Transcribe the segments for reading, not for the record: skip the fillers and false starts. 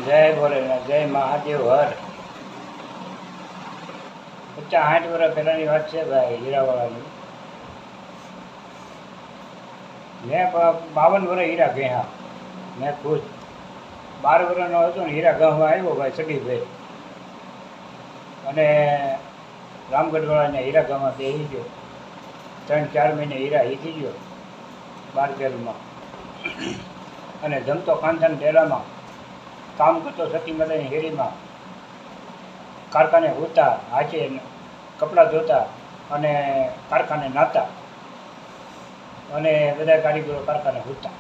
જય ભોલેનાથ, જય મહાદેવ હર. 50-60 વર્ષ પહેલાની વાત છે ભાઈ, હીરાવાળાની. મેં 52 વર્ષ હીરા ગયા. મેં ખુદ 12 વર્ષનો હતો ને હીરા ગહવા આવ્યો ભાઈ સગીભાઈ, અને રામગઢવાળાને હીરા ગહમાં બેસી ગયો. 3-4 મહિને હીરા શીખી ગયો બારકેલમાં, અને જમતો ખાનદાન ડેલામાં કામ કરતો સતી માતાની હેરીમાં. કારખાને હોતા, હાચે કપડાં ધોતા અને કારખાને નાતા, અને બધા કારીગરો કારખાને હોતા.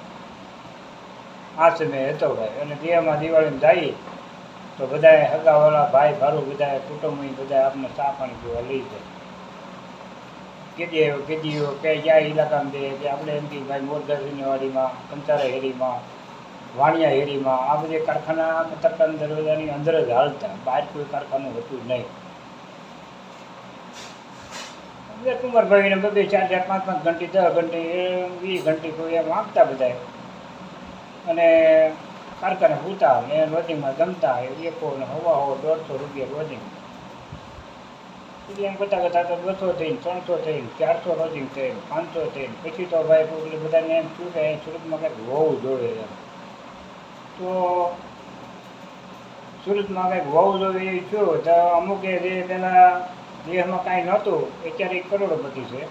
આ સમય હતો ભાઈ. અને દિયામાં દિવાળીમાં જાય તો બધાએ હગાવાળા ભાઈ ભારું બધાએ કુટુંબ બધા આપણે ચા પાણી પીવા લઈ જાય. કીધીઓ કે ક્યાં ઇલાકામાં દે કે આપણે એમ કે ભાઈ મોરદાસની વાડીમાં, કંચારા હેરીમાં, વાણિયા હેરીમાં, આ બધે કારખાના તરકાના દરવાજાની અંદર જ હાલતા, બહાર કોઈ કારખાનું હતું નહીં. એટલે કુંવરભાઈને 2-4-4, 5-5 ઘંટી, 10 ઘંટી, 20 ઘંટી કોઈ એમ આપતા બધા, અને કારખાને પૂતા ને રોજિંગમાં જમતા. 100-150 રૂપિયા રોજિંગ. એમ કરતાં કરતાં તો 200 થઈને, 300 થઈને, 400 રોજિંગ થઈને, 500 થઈને. પછી તો ભાઈ એટલે બધાને એમ શું કે સુરતમાં કંઈક હોવું જોઈએ એમ. તો સુરતમાં કંઈક હોવું જોઈએ એવું થયું તો અમુક જે પહેલાં દેહમાં કાંઈ નહોતું, અત્યારે 1 કરોડપતિ છે,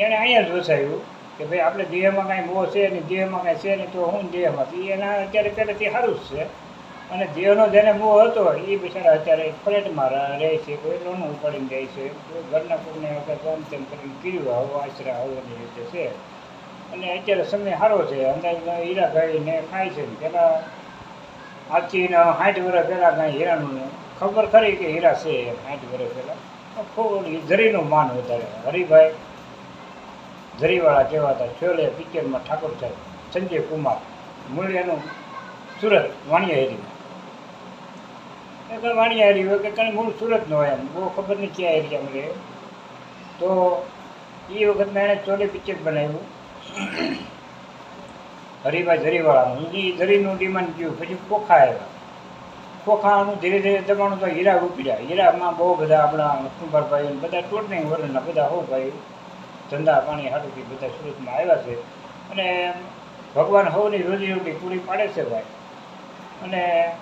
એણે અહીંયા જ વસાવ્યું કે ભાઈ આપણે દેહમાં કાંઈ મોહ છે ને, દેહમાં કાંઈ છે નહીં તો હું દેહમાંથી એના અત્યારે પહેલાંથી સારું જ છે. અને દેહનો જેને મોહ હતો એ બિચારા અત્યારે ફ્લેટમાં રહે છે, કોઈ લોન ઉપાડીને જાય છે, કોઈ ઘરના કોઈને આમ તેમ કરીને કર્યું આવો આશરા આવવાની રીતે છે. અને અત્યારે સમય સારો છે, અંદાજ હીરા ખાઈને ખાય છે. પહેલાં આજથી 60 વર્ષ પહેલાં કાંઈ હીરાનું ખબર ખરી કે હીરા છે 60 વર્ષ પહેલાં. ખૂબ ઝરીનું માન વધારે. હરિભાઈ ઝરીવાળા કહેવાતા. છોલે પિક્ચરમાં ઠાકોર સાહેબ, સંજય કુમાર, મૂળિયાનું સુરત વાણિયા હેરીમાં. વાણિયા હેરી હોય કે કંઈ મૂળ સુરતનો હોય, એમ બહુ ખબર નહીં ક્યાં એરિયામાં રહે. તો એ વખતમાં એણે છોલે પિક્ચર બનાવ્યું હરિભાઈ ઝરીવાળાનું. એ ઝરીનું ડિમાન્ડ ગયું. પછી ખોખા આવ્યા. ખોખાનું ધીરે ધીરે દબાણું તો હીરા ઉપડ્યા. હીરામાં બહુ બધા આપણા કુંભારભાઈ બધા ટોટની વર્ણના બધા હો ભાઈ ધંધા પાણી હાટુથી બધા સુરતમાં આવ્યા છે. અને ભગવાન સૌની રોજીરોટી પૂરી પાડે છે ભાઈ, અને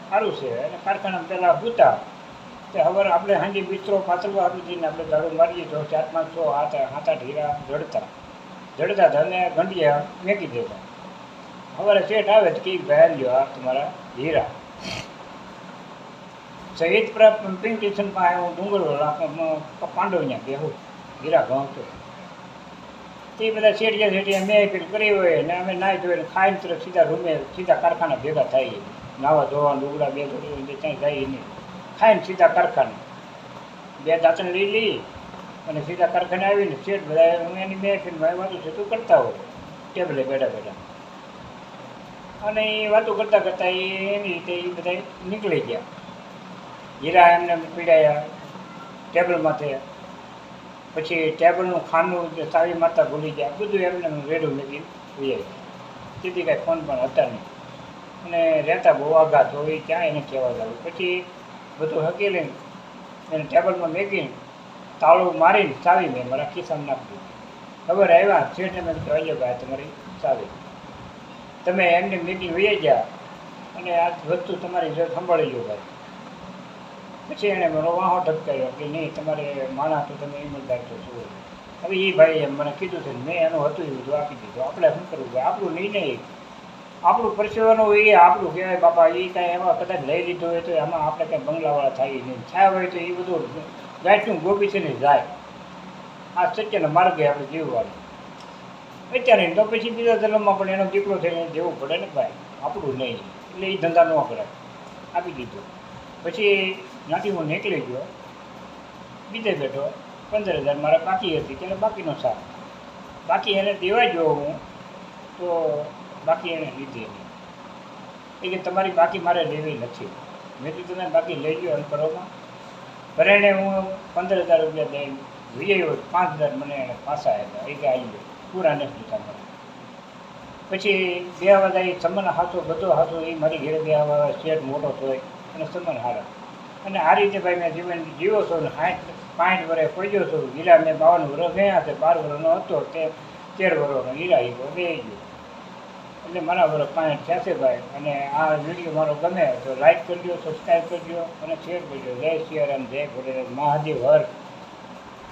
સારું છે. અને કારખાના પહેલાં ભૂતા તે હવે આપણે હાંજી બિસ્તરો પાથરવા હાટું જઈને આપણે દારૂ મારીએ તો 400-500 7-8 હીરા જડતા હતા, અને ગંડિયા મેકી દેતા. સવારે શેઠ આવે તો કંઈક ભાઈ લ્યો આ તમારા હીરા. શહીદ પિંક સ્ટેશનમાં આવ્યો ડુંગરવાળા પાંડવત્યાં બેહું હીરા ઘઉંતો. તે બધા શેઠિયા મેં પેલું કરી હોય ને અમે નાહી ધોઈને ખાઈને તરફ સીધા રૂમે સીધા કારખાના ભેગા થાય. નાવા ધોવા લુગડા 2 જોડી ત્યાં જાય નહીં, ખાઈને સીધા કારખાને 2 દાંતણ લઈ અને સીધા કારખાને આવીને શેઠ બધા એની મહેફિલમાં વાતો છતું કરતા હોય ટેબલે બેઠા. અને એ વાતો કરતાં કરતાં એની રીતે એ બધા નીકળી ગયા. હીરા એમને પીડાયા ટેબલ માથે. પછી ટેબલનું ખાનું સાવી માતા ભૂલી ગયા. બધું એમને રેડું મૂકીને ભૂલી. તેથી કાંઈ ફોન પણ હતા નહીં, અને રહેતા બહુ આઘાત હોય ક્યાં એને કહેવા જાવ. પછી બધું હકેલીને એને ટેબલમાં મેકીને તાળું મારીને ચાવી મેં મારા ખિસ્સામાં નાખી દીધી. ખબર આવ્યા શેઠને મેં કહ્યું અજય ભાઈ તમારી ચાવી તમે એમને મેકીને વહી ગયા, અને આ વસ્તુ તમારી જો સંભાળી લો ભાઈ. પછી એણે મારો વાહો ઠપકાર્યો કે નહીં તમારે માણા તો તમે ઈમાનદાર તો શું. હવે એ ભાઈ એમ મને કીધું છે, મેં એનું હતું એ બધું આપી દીધું. આપણે શું કરવું ભાઈ, આપણું નિર્ણય આપણું પરસેવાનું હોય એ આપણું કહેવાય બાપા. એ કાંઈ એમાં કદાચ લઈ લીધું હોય તો એમાં આપણે કાંઈ બંગલાવાળા થાય નહીં. છાયા હોય તો એ બધું ગાયનું ગોપી છે ને જાય. આ સત્યના માર્ગે આપણે જીવવાનું. અત્યારે તો પછી બીજા ધર્મમાં પણ એનો દીકરો થઈને દેવું પડે ને ભાઈ, આપણું નહીં. એટલે એ ધંધા ન કરાય, આપી દીધું. પછી ત્યાંથી હું નીકળી ગયો, બીજે બેઠો. 15,000 મારા બાકી હતી ત્યારે બાકીનો સાથ બાકી એને દેવા ગયો હું તો બાકી એને લીધી નહીં. એ કે તમારી બાકી મારે લેવી નથી. મેં તો તમે બાકી લઈ ગયો અને કરોમાં ભરેને હું 15,000 રૂપિયા દઈને વીએ 5,000 મને એને પાછા આવ્યા. એ કે આવી ગયો પૂરા નથી દીધા મને. પછી બે બધા એ સંબંધ હાથો બધો હાથો એ મારી ઘેરે બે શેઠ મોટો થાય અને સંબંધ હારા. અને આ રીતે ભાઈ મેં જીવન જીવો છો ને 65 વર્ષે પહોંચ્યો છું. હીરા મેં 52 વર્ષ ગયા છે, 12 વર્ષનો હતો તે 13 વર્ષનો હીરા એ બે ગયો. એટલે મારા વર્ષ 65 થયા છે ભાઈ. અને આ વિડીયો મારો ગમે તો લાઈક કરજો, સબસ્ક્રાઈબ કરજો અને શેર કરજો. જય સિયારામ, જય ભોલેનાથ, મહાદેવ હર.